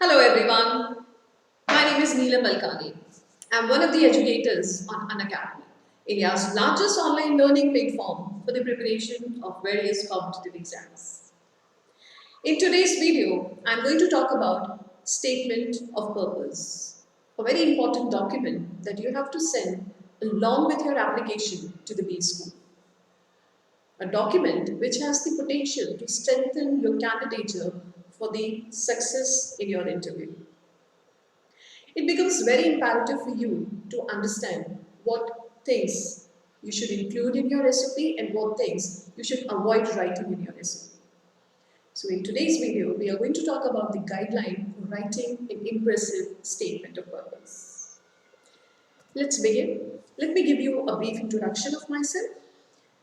Hello everyone, my name is Neelam Malkani. I'm one of the educators on Unacademy, India's largest online learning platform for the preparation of various competitive exams. In today's video, I'm going to talk about Statement of Purpose, a very important document that you have to send along with your application to the B school. A document which has the potential to strengthen your candidature for the success in your interview. It becomes very imperative for you to understand what things you should include in your SOP and what things you should avoid writing in your SOP. So in today's video, we are going to talk about the guideline for writing an impressive statement of purpose. Let's begin. Let me give you a brief introduction of myself.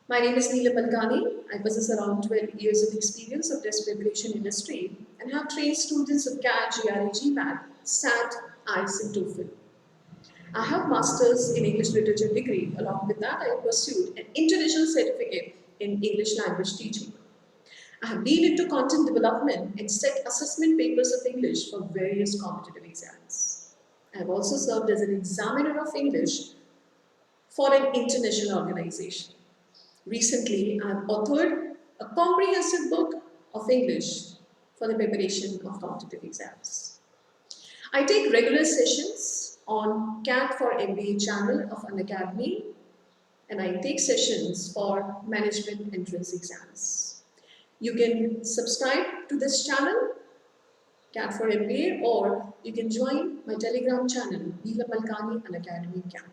My name is Neelam Ma'am. I possess around 12 years of experience of test preparation industry and have trained students of CAT, GRE, GMAT, SAT, IIMs and TOEFL. I have Masters in English Literature degree. Along with that, I pursued an international certificate in English language teaching. I have been into content development and set assessment papers of English for various competitive exams. I have also served as an examiner of English for an international organization. Recently, I have authored a comprehensive book of English for the preparation of competitive exams. I take regular sessions on CAT4MBA channel of Unacademy, and I take sessions for management entrance exams. You can subscribe to this channel, CAT4MBA, or you can join my Telegram channel, Neelam Malkani Unacademy CAT.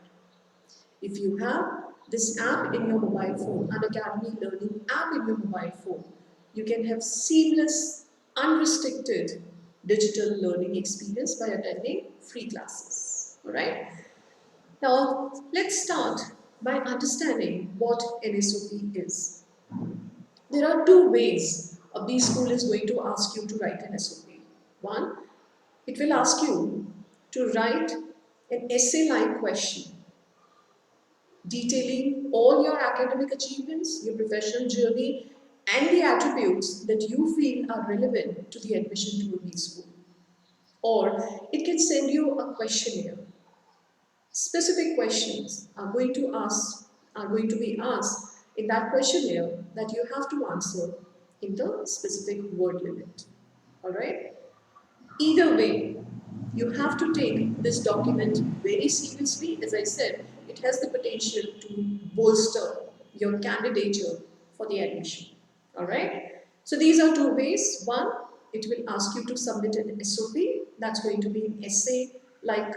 If you have this app in your mobile phone, Unacademy Learning app in your mobile phone, you can have seamless, unrestricted digital learning experience by attending free classes. Alright? Now, let's start by understanding what an SOP is. There are two ways a B school is going to ask you to write an SOP. One, it will ask you to write an essay-like question detailing all your academic achievements, your professional journey, and the attributes that you feel are relevant to the admission to a B school. Or it can send you a questionnaire. Specific questions are going to be asked in that questionnaire that you have to answer in the specific word limit. Alright? Either way, you have to take this document very seriously. As I said, it has the potential to bolster your candidature for the admission. Alright? So these are two ways. One, it will ask you to submit an SOP. That's going to be an essay-like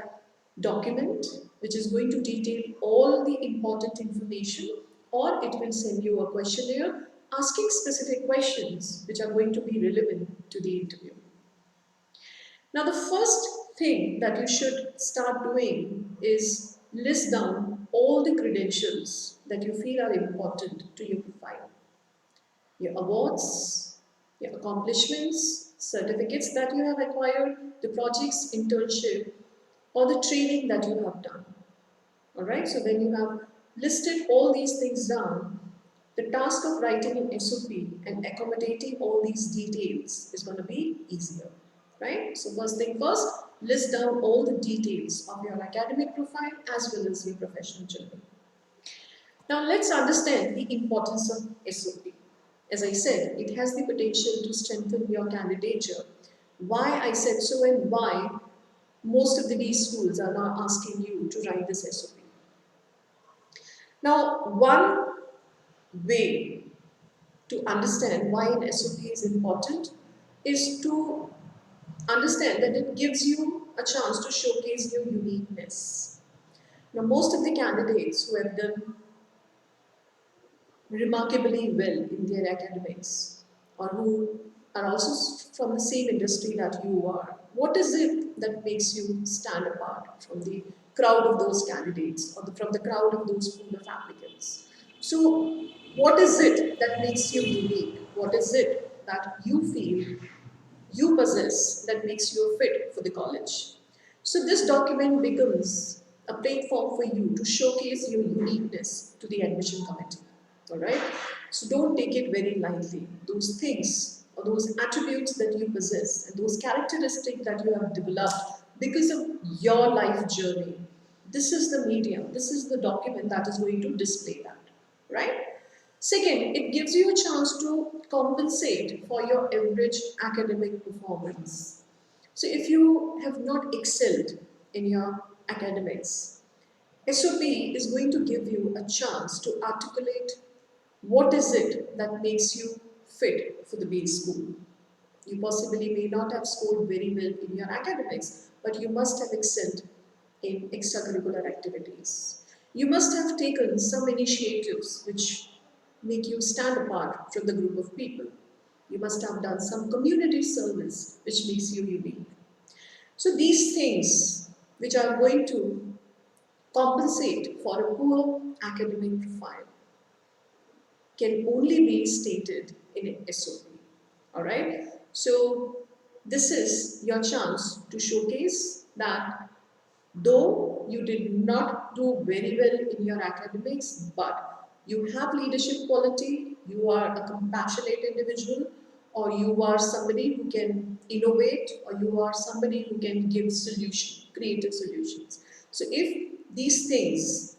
document which is going to detail all the important information, or it will send you a questionnaire asking specific questions which are going to be relevant to the interview. Now, the first thing that you should start doing is list down all the credentials that you feel are important to your profile. Your awards, your accomplishments, certificates that you have acquired, the projects, internship, or the training that you have done. Alright, so when you have listed all these things down, the task of writing an SOP and accommodating all these details is going to be easier. Right? So first thing first, list down all the details of your academic profile as well as your professional journey. Now let's understand the importance of SOP. As I said, it has the potential to strengthen your candidature. Why I said so and why most of the B schools are now asking you to write this SOP. Now, one way to understand why an SOP is important is to understand that it gives you a chance to showcase your uniqueness. Now, most of the candidates who have done remarkably well in their academics, or who are also from the same industry that you are, what is it that makes you stand apart from the crowd of those candidates, or from the crowd of those pool of applicants? So, what is it that makes you unique? What is it that you feel you possess that makes you a fit for the college? So this document becomes a platform for you to showcase your uniqueness to the admission committee. Alright? So don't take it very lightly. Those things or those attributes that you possess and those characteristics that you have developed because of your life journey. This is the medium, this is the document that is going to display that, right? Second, it gives you a chance to compensate for your average academic performance. So if you have not excelled in your academics, SOP is going to give you a chance to articulate what is it that makes you fit for the base school. You possibly may not have scored very well in your academics, but you must have excelled in extracurricular activities. You must have taken some initiatives which make you stand apart from the group of people. You must have done some community service which makes you unique. So these things which are going to compensate for a poor academic profile can only be stated in an SOP. Alright? So this is your chance to showcase that though you did not do very well in your academics, but you have leadership quality, you are a compassionate individual, or you are somebody who can innovate, or you are somebody who can give creative solutions. So if these things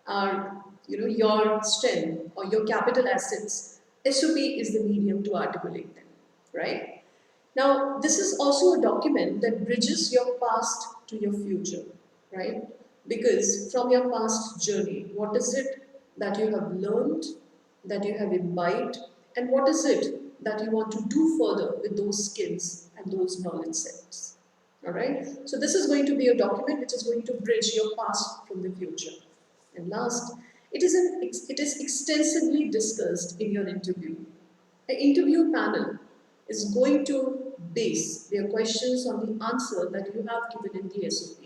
are your strength or your capital assets, SOP is the medium to articulate them, right? Now, this is also a document that bridges your past to your future, right? Because from your past journey, what is it that you have learned, that you have imbibed, and what is it that you want to do further with those skills and those knowledge sets? All right? So this is going to be a document which is going to bridge your past from the future. And last, it is extensively discussed in your interview. An interview panel is going to base their questions on the answer that you have given in the SOP,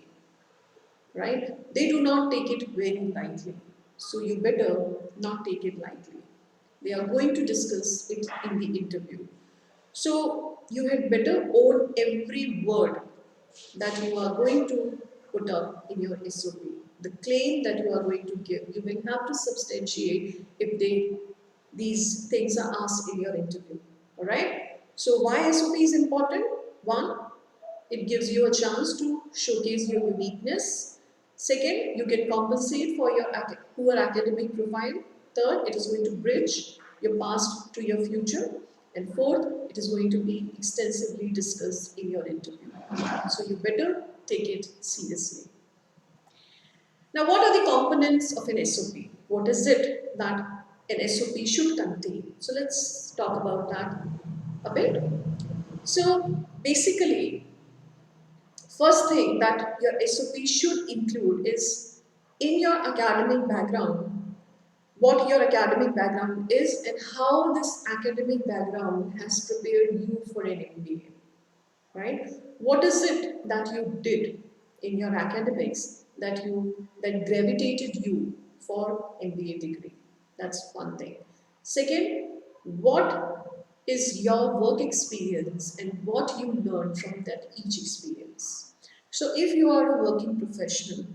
right? They do not take it very lightly, so you better not take it lightly. They are going to discuss it in the interview. So you had better own every word that you are going to put up in your SOP. The claim that you are going to give, you will have to substantiate if these things are asked in your interview. Alright? So why SOP is important? One, it gives you a chance to showcase your uniqueness. Second, you can compensate for your poor academic profile. Third, it is going to bridge your past to your future. And fourth, it is going to be extensively discussed in your interview. So you better take it seriously. Now, what are the components of an SOP? What is it that an SOP should contain? So let's talk about that a bit. So basically, first thing that your SOP should include is in your academic background, what your academic background is and how this academic background has prepared you for an MBA, right? What is it that you did in your academics that gravitated you for MBA degree? That's one thing. Second, what is your work experience and what you learned from that each experience? So if you are a working professional,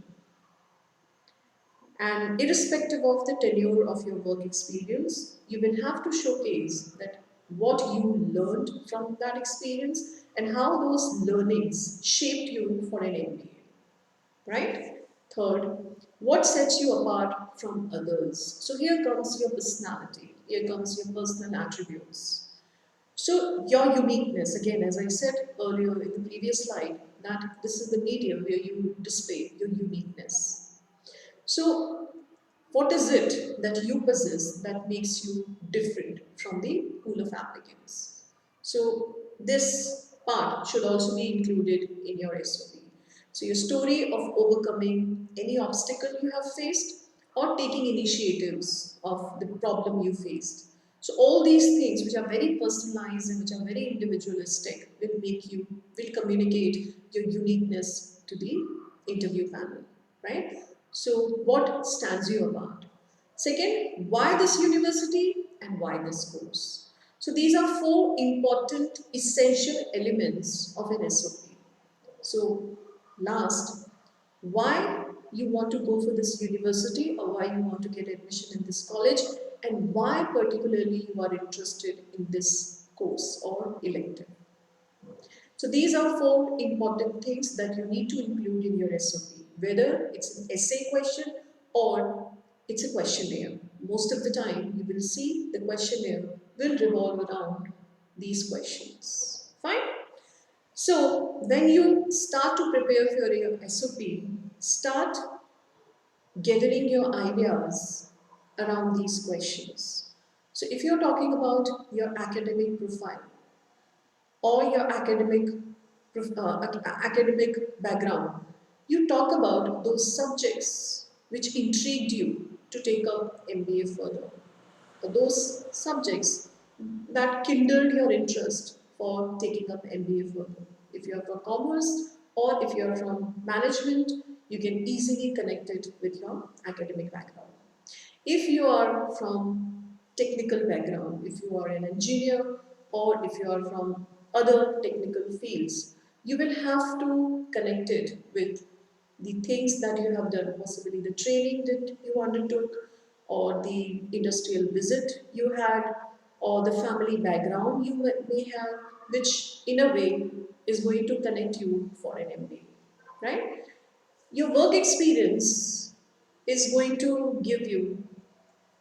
and irrespective of the tenure of your work experience, you will have to showcase that what you learned from that experience and how those learnings shaped you for an MBA, right? Third, what sets you apart from others? So here comes your personality, here comes your personal attributes. So your uniqueness, again, as I said earlier in the previous slide, that this is the medium where you display your uniqueness. So what is it that you possess that makes you different from the pool of applicants? So this part should also be included in your SOP. So your story of overcoming any obstacle you have faced or taking initiatives of the problem you faced. So all these things which are very personalized and which are very individualistic will communicate your uniqueness to the interview panel, right? So what stands you apart? Second, why this university and why this course? So these are four important essential elements of an SOP. So last, why you want to go for this university or why you want to get admission in this college and why particularly you are interested in this course or elective. So these are four important things that you need to include in your SOP, whether it's an essay question or it's a questionnaire. Most of the time you will see the questionnaire will revolve around these questions. Fine? So when you start to prepare for your SOP, start gathering your ideas around these questions. So if you're talking about your academic profile or your academic background, you talk about those subjects which intrigued you to take up MBA further, or those subjects that kindled your interest for taking up MBA further. If you are from commerce or if you are from management, you can easily connect it with your academic background. If you are from technical background, if you are an engineer or if you are from other technical fields, you will have to connect it with the things that you have done, possibly the training that you undertook or the industrial visit you had or the family background you may have, which in a way is going to connect you for an MBA, right? Your work experience is going to give you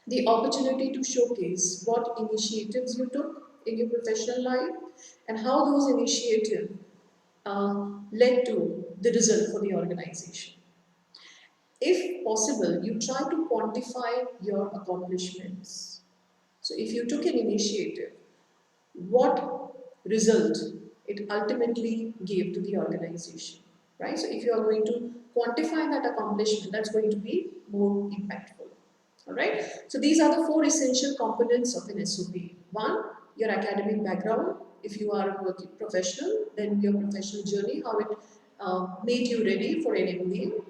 the opportunity to showcase what initiatives you took in your professional life and how those initiatives led to the result for the organization. If possible, you try to quantify your accomplishments. So if you took an initiative, what result it ultimately gave to the organization, right? So if you are going to quantify that accomplishment, that's going to be more impactful. All right. So these are the four essential components of an SOP. One, your academic background. If you are a working professional, then your professional journey, how it made you ready for an MBA.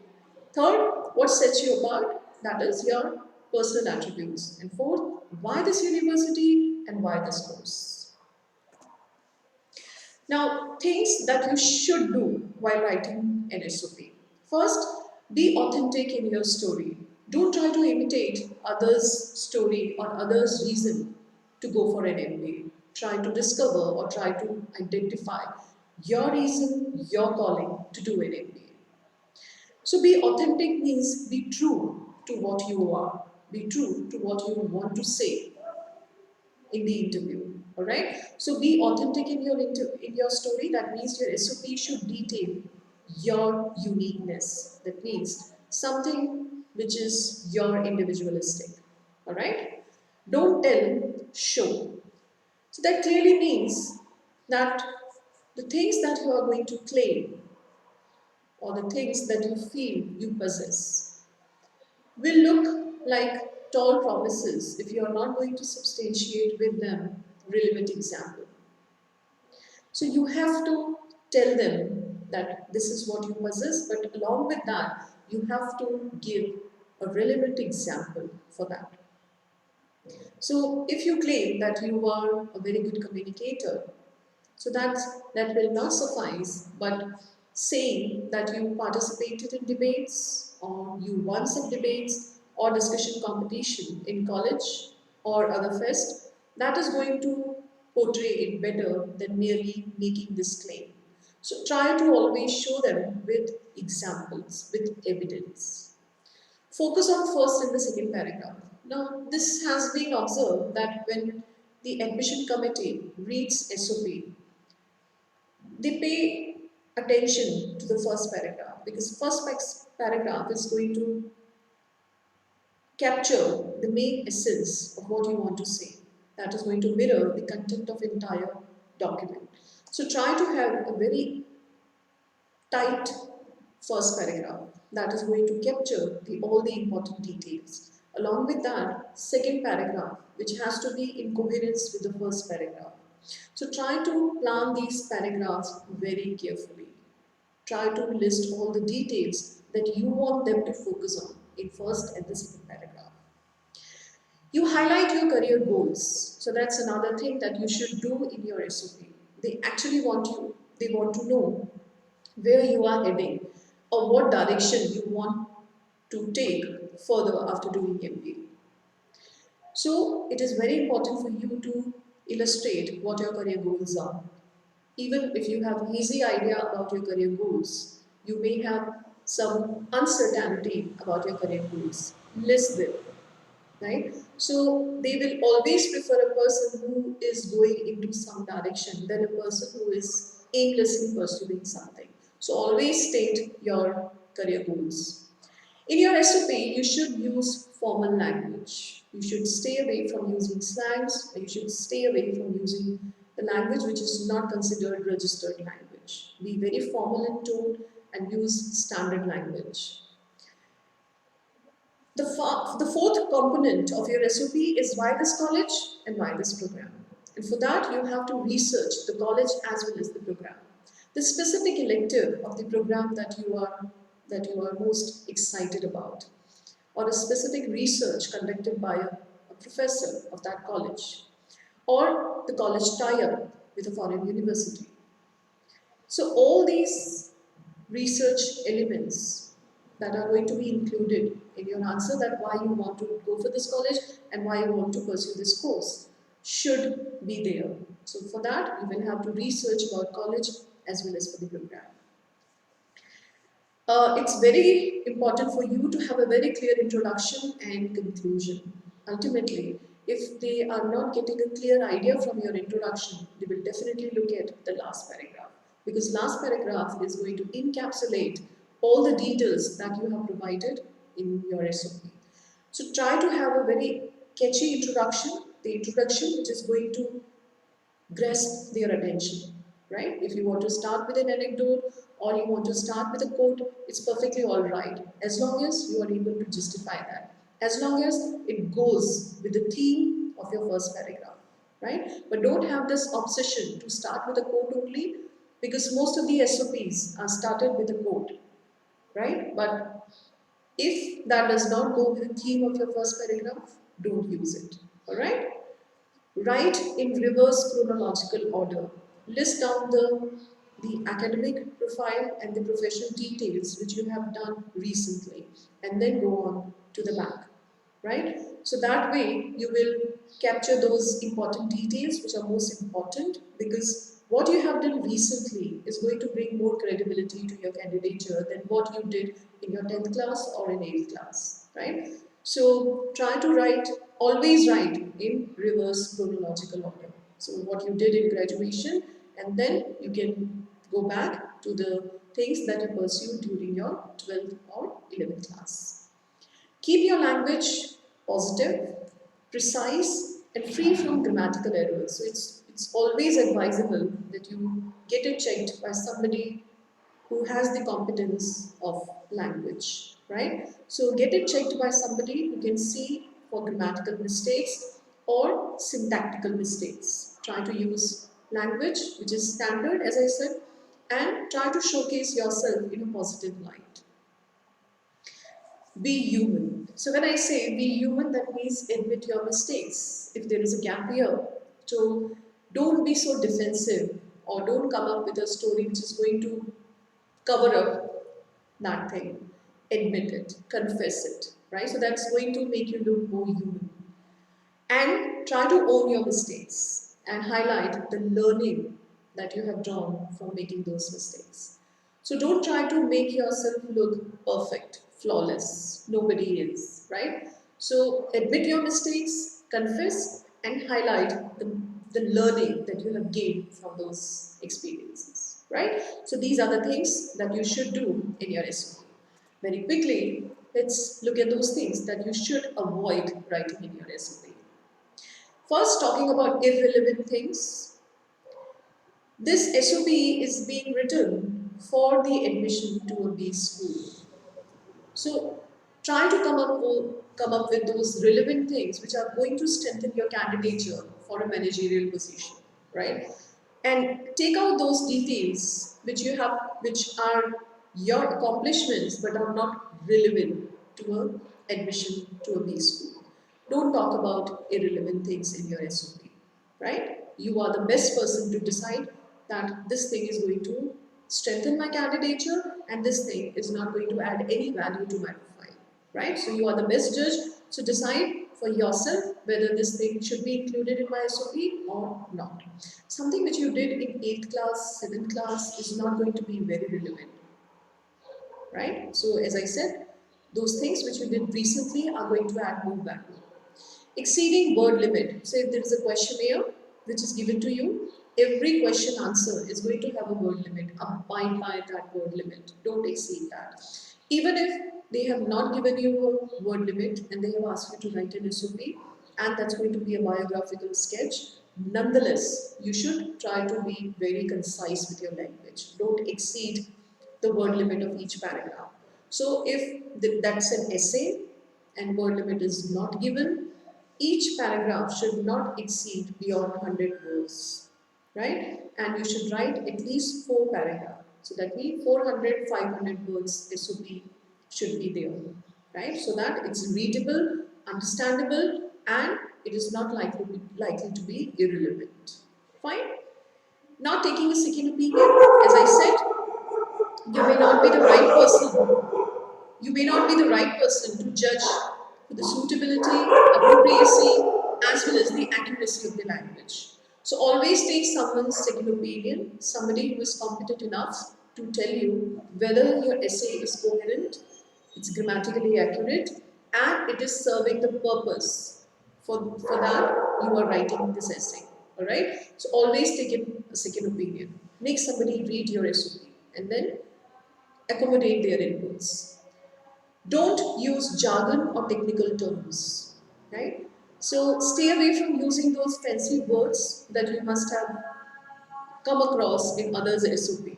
Third, what sets you apart? That is your personal attributes. And fourth, why this university and why this course. Now, things that you should do while writing an SOP. First, be authentic in your story. Don't try to imitate others' story or others' reason to go for an MBA. Try to discover or try to identify your reason, your calling to do an MBA. So be authentic means be true to what you are. Be true to what you want to say in the interview. All right. So be authentic in your story. That means your SOP should detail your uniqueness. That means something which is your individualistic. All right. Don't tell, show. So that clearly means that the things that you are going to claim or the things that you feel you possess will look like tall promises if you are not going to substantiate with them relevant example. So you have to tell them that this is what you possess, but along with that, you have to give a relevant example for that. So if you claim that you are a very good communicator, so that will not suffice, but saying that you participated in debates or you won some debates or discussion competition in college or other fest, that is going to portray it better than merely making this claim. So try to always show them with examples, with evidence. Focus on first and the second paragraph. Now, this has been observed that when the admission committee reads SOP, they pay attention to the first paragraph because first paragraph is going to capture the main essence of what you want to say. That is going to mirror the content of entire document. So try to have a very tight first paragraph that is going to capture all the important details. Along with that, second paragraph, which has to be in coherence with the first paragraph. So try to plan these paragraphs very carefully. Try to list all the details that you want them to focus on in first and the second paragraph. You highlight your career goals. So that's another thing that you should do in your SOP. They actually they want to know where you are heading or what direction you want to take further after doing MBA. So it is very important for you to illustrate what your career goals are. Even if you have an easy idea about your career goals, you may have some uncertainty about your career goals. List them, right? So they will always prefer a person who is going into some direction than a person who is aimlessly pursuing something. So always state your career goals. In your SOP, you should use formal language. You should stay away from using slangs, or you should stay away from using the language which is not considered registered language. Be very formal in tone and use standard language. The fourth component of your SOP is why this college and why this program. And for that, you have to research the college as well as the program. The specific elective of the program that you are most excited about, or a specific research conducted by a professor of that college, or the college tie-up with a foreign university. So all these research elements that are going to be included in your answer, that why you want to go for this college and why you want to pursue this course, should be there. So for that, you will have to research about college as well as for the program. It's very important for you to have a very clear introduction and conclusion. Ultimately, if they are not getting a clear idea from your introduction, they will definitely look at the last paragraph, because last paragraph is going to encapsulate all the details that you have provided in your SOP. So try to have a very catchy introduction, the introduction which is going to grasp their attention, right? If you want to start with an anecdote or you want to start with a quote, it's perfectly all right, as long as you are able to justify that, as long as it goes with the theme of your first paragraph, right? But don't have this obsession to start with a quote only, because most of the SOPs are started with a quote, right? But if that does not go with the theme of your first paragraph, don't use it, all right? Write in reverse chronological order. List down the academic profile and the professional details which you have done recently, and then go on to the back, right? So that way you will capture those important details which are most important, because what you have done recently is going to bring more credibility to your candidature than what you did in your 10th class or in 8th class, right? So try to write, always write in reverse chronological order. So what you did in graduation, and then you can go back to the things that you pursued during your 12th or 11th class. Keep your language positive, precise, and free from grammatical errors. So it's always advisable that you get it checked by somebody who has the competence of language, right? So get it checked by somebody who can see for grammatical mistakes or syntactical mistakes. Try to use language which is standard, as I said, and try to showcase yourself in a positive light. Be human. So when I say be human, that means admit your mistakes. If there is a gap here, so don't be so defensive, or don't come up with a story which is going to cover up that thing. Admit it, confess it, right? So that's going to make you look more human. And try to own your mistakes and highlight the learning that you have drawn from making those mistakes. So don't try to make yourself look perfect, flawless. Nobody is, right? So admit your mistakes, confess, and highlight the learning that you have gained from those experiences, right? So these are the things that you should do in your SOP. Very quickly, let's look at those things that you should avoid writing in your SOP. First, talking about irrelevant things. This SOP is being written for the admission to a B school. So try to come up with those relevant things which are going to strengthen your candidature for a managerial position, right? And take out those details which are your accomplishments but are not relevant to an admission to a B school. Don't talk about irrelevant things in your SOP, right? You are the best person to decide that this thing is going to strengthen my candidature and this thing is not going to add any value to my profile, right? So you are the best judge, so decide for yourself whether this thing should be included in my SOP or not. Something which you did in 8th class, 7th class is not going to be very relevant, right? So as I said, those things which you did recently are going to add more value. Exceeding word limit. So if there is a questionnaire which is given to you, every question answer is going to have a word limit. Abide by that word limit. Don't exceed that. Even if they have not given you a word limit and they have asked you to write an SOP, and that's going to be a biographical sketch, nonetheless, you should try to be very concise with your language. Don't exceed the word limit of each paragraph. So if that's an essay and word limit is not given, each paragraph should not exceed beyond 100 words, right? And you should write at least 4 paragraphs. So that means 400, 500 words SOP should be there, right? So that it's readable, understandable, and it is not likely to be irrelevant. Fine? Now taking a second opinion, as I said, you may not be the right person. You may not be the right person to judge for the suitability, appropriacy, as well as the accuracy of the language. So always take someone's second opinion, somebody who is competent enough to tell you whether your essay is coherent, it's grammatically accurate, and it is serving the purpose for that you are writing this essay. Alright? So always take a second opinion. Make somebody read your SOP and then accommodate their inputs. Don't use jargon or technical terms, right? So stay away from using those fancy words that you must have come across in others' SOP,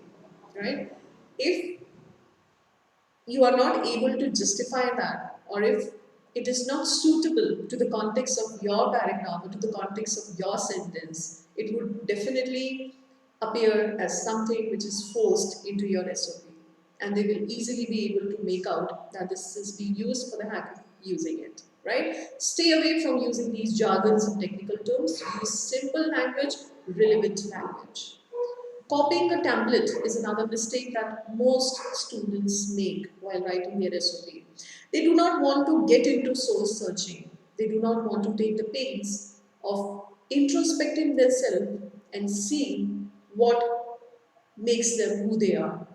right? If you are not able to justify that, or if it is not suitable to the context of your paragraph or to the context of your sentence, it would definitely appear as something which is forced into your SOP. And they will easily be able to make out that this is being used for the hacker using it, right? Stay away from using these jargons and technical terms. Use simple language, relevant language. Copying a template is another mistake that most students make while writing their SOP. They do not want to get into source searching. They do not want to take the pains of introspecting themselves and see what makes them who they are,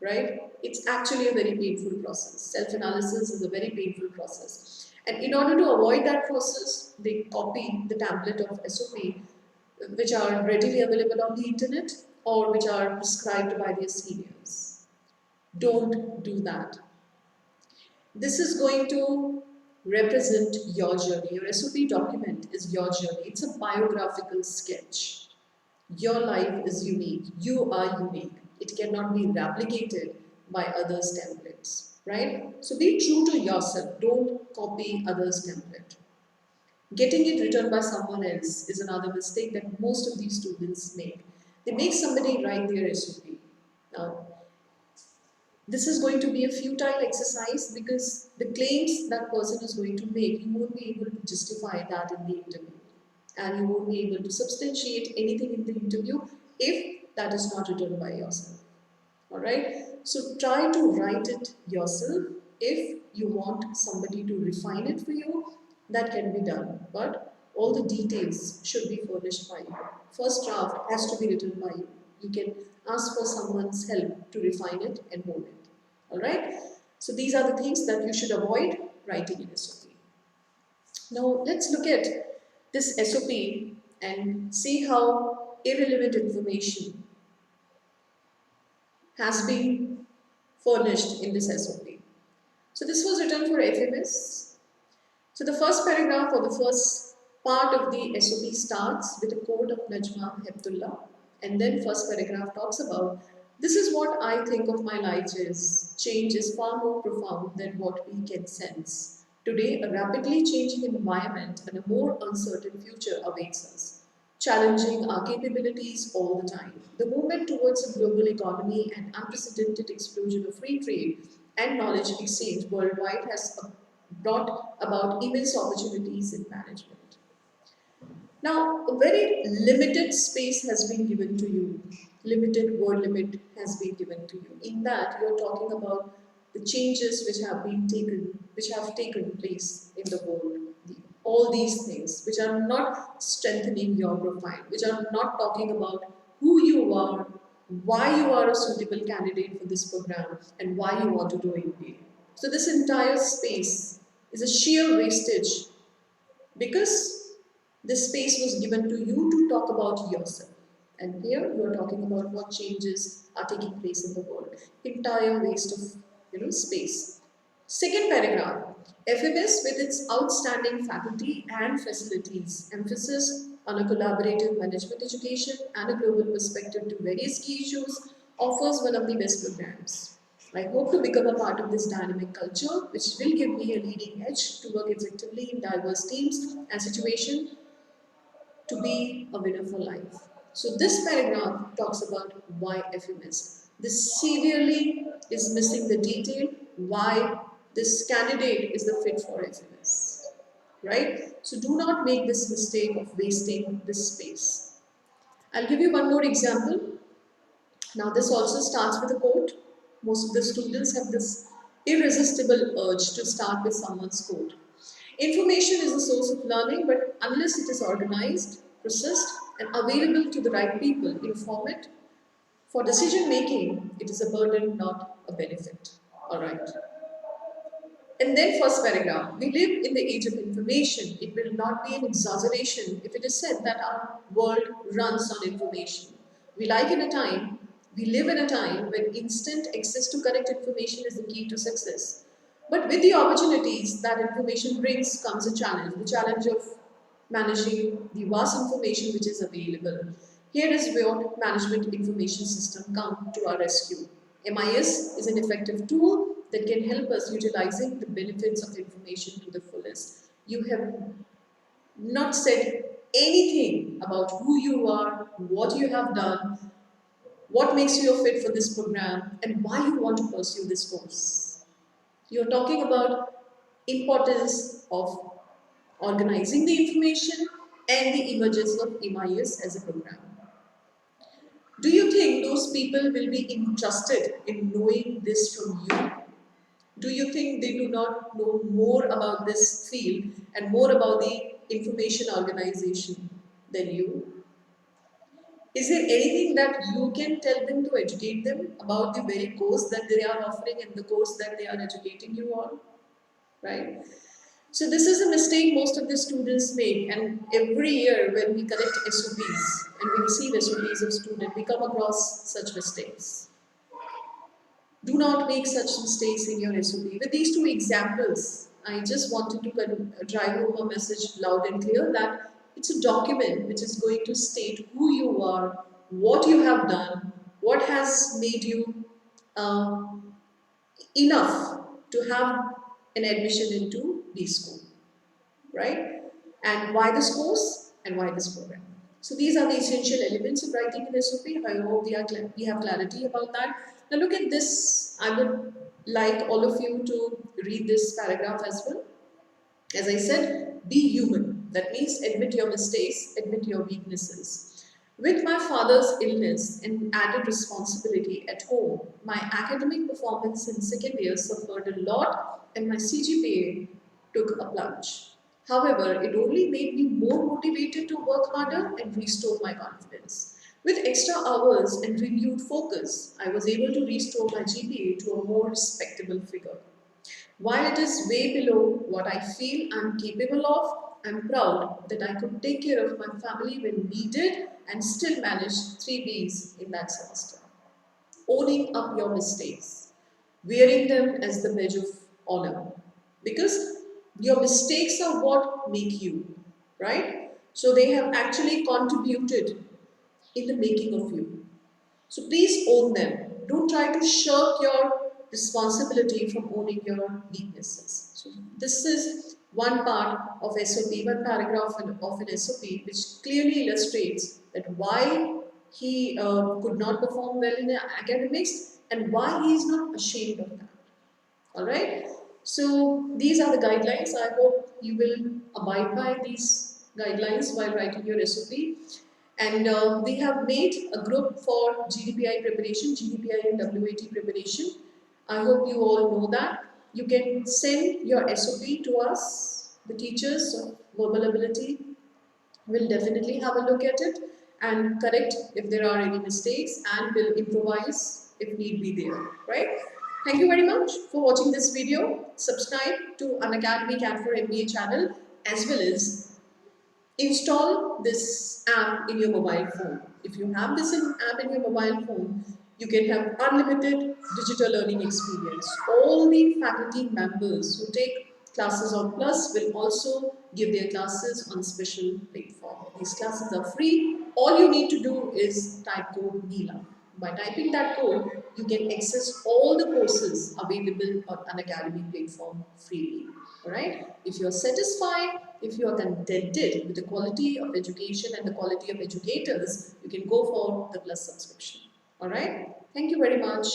right? It's actually a very painful process. Self-analysis is a very painful process. And in order to avoid that process, they copy the template of SOP, which are readily available on the internet or which are prescribed by their seniors. Don't do that. This is going to represent your journey. Your SOP document is your journey. It's a biographical sketch. Your life is unique. You are unique. It cannot be replicated by others' templates, right? So be true to yourself. Don't copy others' template. Getting it written by someone else is another mistake that most of these students make. They make somebody write their SOP. Now, this is going to be a futile exercise because the claims that person is going to make, you won't be able to justify that in the interview. And you won't be able to substantiate anything in the interview if that is not written by yourself. Alright? So try to write it yourself. If you want somebody to refine it for you, that can be done. But all the details should be furnished by you. First draft has to be written by you. You can ask for someone's help to refine it and hold it. Alright? So these are the things that you should avoid writing in SOP. Now let's look at this SOP and see how irrelevant information has been furnished in this SOP. So this was written for FMS. So the first paragraph or the first part of the SOP starts with a quote of Najma Heptullah, and then first paragraph talks about, this is what I think of my life is. Change is far more profound than what we can sense. Today, a rapidly changing environment and a more uncertain future awaits us, challenging our capabilities all the time. The movement towards a global economy and unprecedented explosion of free trade and knowledge exchange worldwide has brought about immense opportunities in management. Now, a very limited space has been given to you. Limited word limit has been given to you. In that, you are talking about the changes which have taken place in the world, all these things which are not strengthening your profile, which are not talking about who you are, why you are a suitable candidate for this program, and why you want to do MBA. So this entire space is a sheer wastage because this space was given to you to talk about yourself. And here you are talking about what changes are taking place in the world. Entire waste of space. Second paragraph, FMS with its outstanding faculty and facilities, emphasis on a collaborative management education and a global perspective to various key issues, offers one of the best programs. I hope to become a part of this dynamic culture, which will give me a leading edge to work effectively in diverse teams and situations to be a winner for life. So this paragraph talks about why FMS. This severely is missing the detail why this candidate is the fit for FMS, right? So do not make this mistake of wasting this space. I'll give you one more example. Now this also starts with a quote. Most of the students have this irresistible urge to start with someone's quote. Information is a source of learning, but unless it is organized, processed, and available to the right people in a format for decision making, it is a burden, not a benefit. Alright. And then first paragraph, we live in the age of information. It will not be an exaggeration if it is said that our world runs on information. We live in a time when instant access to correct information is the key to success. But with the opportunities that information brings comes a challenge, the challenge of managing the vast information which is available. Here is where management information system come to our rescue. MIS is an effective tool that can help us utilizing the benefits of information to the fullest. You have not said anything about who you are, what you have done, what makes you a fit for this program, and why you want to pursue this course. You're talking about importance of organizing the information and the emergence of MIS as a program. Do you think those people will be interested in knowing this from you? Do you think they do not know more about this field and more about the information organization than you? Is there anything that you can tell them to educate them about the very course that they are offering and the course that they are educating you on? Right? So this is a mistake most of the students make, and every year when we collect SOPs and we receive SOPs of students, we come across such mistakes. Do not make such mistakes in your SOP. With these two examples, I just wanted to drive home a message loud and clear that it's a document which is going to state who you are, what you have done, what has made you enough to have an admission into B school, right? And why this course and why this program. So these are the essential elements of writing an SOP. I hope we have clarity about that. Now look at this. I would like all of you to read this paragraph as well. As I said, be human. That means admit your mistakes, admit your weaknesses. With my father's illness and added responsibility at home, my academic performance in second year suffered a lot and my CGPA took a plunge. However, it only made me more motivated to work harder and restore my confidence. With extra hours and renewed focus, I was able to restore my GPA to a more respectable figure. While it is way below what I feel I'm capable of, I'm proud that I could take care of my family when needed and still manage 3 Bs in that semester. Owning up your mistakes, wearing them as the badge of honor, because your mistakes are what make you, right? So they have actually contributed in the making of you. So please own them. Don't try to shirk your responsibility from owning your weaknesses. So this is one part of SOP, one paragraph of an SOP, which clearly illustrates that why he could not perform well in academics and why he is not ashamed of that. Alright? So these are the guidelines. I hope you will abide by these guidelines while writing your SOP. And we have made a group for GDPI preparation, GDPI and WAT preparation. I hope you all know that. You can send your SOP to us, the teachers of verbal ability, we'll definitely have a look at it and correct if there are any mistakes, and will improvise if need be there, right? Thank you very much for watching this video. Subscribe to Unacademy CAT4MBA channel, as well as install this app in your mobile phone. If you have this app in your mobile phone, you can have unlimited digital learning experience. All the faculty members who take classes on Plus will also give their classes on special platform. These classes are free. All you need to do is type code Neelam. By typing that code, you can access all the courses available on Unacademy platform freely. Alright? If you are satisfied, if you are contented with the quality of education and the quality of educators, you can go for the Plus subscription. Alright? Thank you very much.